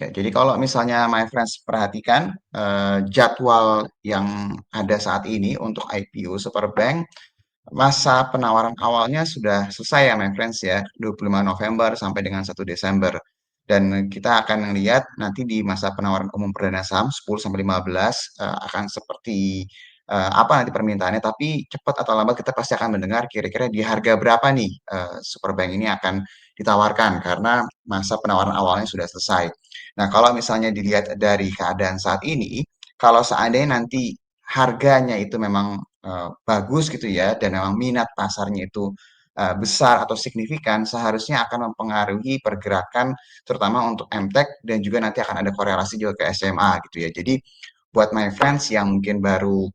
Ya, jadi kalau misalnya my friends perhatikan jadwal yang ada saat ini untuk IPO Superbank, masa penawaran awalnya sudah selesai ya my friends ya, 25 November sampai dengan 1 Desember. Dan kita akan melihat nanti di masa penawaran umum perdana saham 10 sampai 15 akan seperti apa nanti permintaannya, tapi cepat atau lambat kita pasti akan mendengar kira-kira di harga berapa nih Superbank ini akan ditawarkan karena masa penawaran awalnya sudah selesai. Nah, kalau misalnya dilihat dari keadaan saat ini, kalau seandainya nanti harganya itu memang bagus gitu ya dan memang minat pasarnya itu besar atau signifikan, seharusnya akan mempengaruhi pergerakan terutama untuk MTech dan juga nanti akan ada korelasi juga ke SMA gitu ya. Jadi buat my friends yang mungkin baru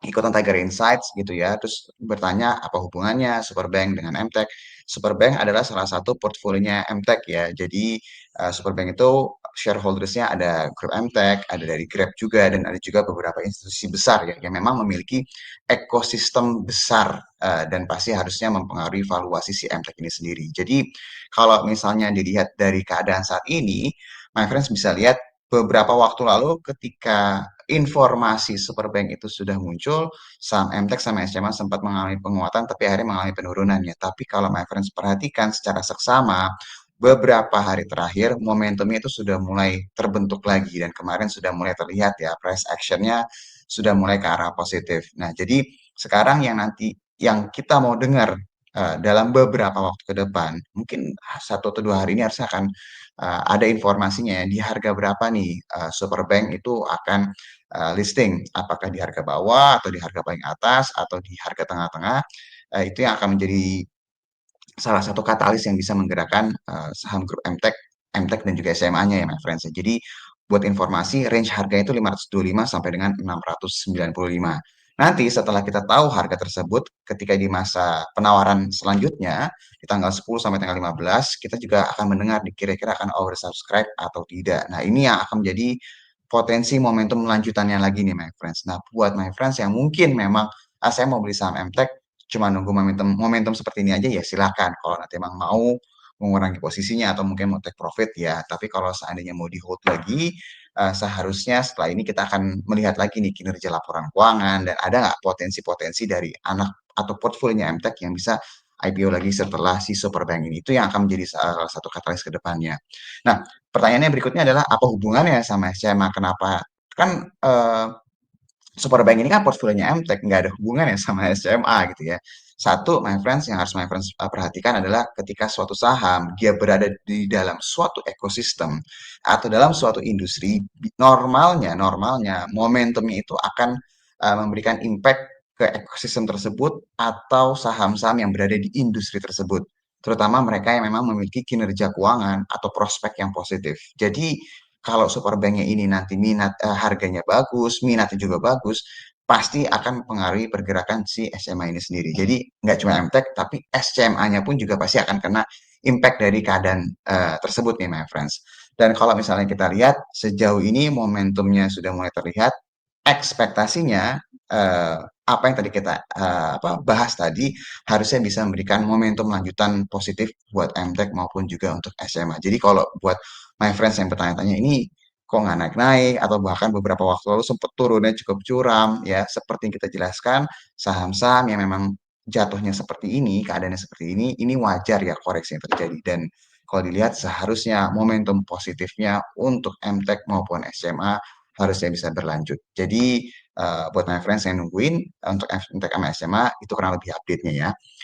ikutan Tiger Insights gitu ya, terus bertanya apa hubungannya Superbank dengan MTech. Superbank adalah salah satu portfolionya MTech ya. Jadi Superbank itu shareholdersnya ada grup MTech, ada dari Grab juga, dan ada juga beberapa institusi besar ya yang memang memiliki ekosistem besar dan pasti harusnya mempengaruhi valuasi si MTech ini sendiri. Jadi kalau misalnya dilihat dari keadaan saat ini, my friends bisa lihat beberapa waktu lalu ketika informasi Superbank itu sudah muncul, saham MTech sama SMA sempat mengalami penguatan tapi akhirnya mengalami penurunan ya. Tapi kalau my friends perhatikan secara seksama, beberapa hari terakhir momentumnya itu sudah mulai terbentuk lagi dan kemarin sudah mulai terlihat ya price actionnya sudah mulai ke arah positif. Nah, jadi sekarang yang nanti yang kita mau dengar dalam beberapa waktu ke depan, mungkin 1 atau 2 hari ini harusnya akan ada informasinya ya, di harga berapa nih Superbank itu akan listing, apakah di harga bawah atau di harga paling atas atau di harga tengah-tengah, itu yang akan menjadi salah satu katalis yang bisa menggerakkan saham grup MTech dan juga SMA-nya ya my friends. Jadi buat informasi range harganya itu 525 sampai dengan 695. Nanti setelah kita tahu harga tersebut ketika di masa penawaran selanjutnya di tanggal 10 sampai tanggal 15 kita juga akan mendengar kira-kira akan oversubscribe atau tidak. Nah, ini yang akan menjadi potensi momentum lanjutannya lagi nih my friends. Nah, buat my friends yang mungkin memang saya mau beli saham MTech cuma nunggu momentum momentum seperti ini aja ya silakan. Kalau nanti emang mau mengurangi posisinya atau mungkin mau take profit ya. Tapi kalau seandainya mau di hold lagi, seharusnya setelah ini kita akan melihat lagi nih kinerja laporan keuangan dan ada nggak potensi-potensi dari anak atau portfolionya MTech yang bisa IPO lagi setelah si Superbank ini. Itu yang akan menjadi salah satu katalis ke depannya. Nah, pertanyaannya berikutnya adalah apa hubungannya sama SMA? Kenapa? Kan Superbank ini kan portfolionya MTech, nggak ada hubungannya sama SMA gitu ya. Satu, my friends, yang harus my friends perhatikan adalah ketika suatu saham dia berada di dalam suatu ekosistem atau dalam suatu industri, normalnya momentumnya itu akan memberikan impact ke ekosistem tersebut atau saham-saham yang berada di industri tersebut. Terutama mereka yang memang memiliki kinerja keuangan atau prospek yang positif. Jadi kalau Superbank-nya ini nanti harganya bagus, minatnya juga bagus, pasti akan mempengaruhi pergerakan si SMA ini sendiri. Jadi nggak cuma MTech, tapi SCMA-nya pun juga pasti akan kena impact dari keadaan tersebut nih, my friends. Dan kalau misalnya kita lihat sejauh ini momentumnya sudah mulai terlihat, ekspektasinya apa yang tadi kita bahas tadi harusnya bisa memberikan momentum lanjutan positif buat MTech maupun juga untuk SMA. Jadi kalau buat my friends yang bertanya-tanya ini kok nggak naik-naik atau bahkan beberapa waktu lalu sempat turunnya cukup curam ya seperti yang kita jelaskan saham-saham yang memang jatuhnya seperti ini keadaannya seperti ini wajar ya koreksi yang terjadi dan kalau dilihat seharusnya momentum positifnya untuk MTech maupun SMA harusnya bisa berlanjut. Jadi buat my friends yang nungguin untuk MTech sama SMA itu kurang lebih update-nya ya.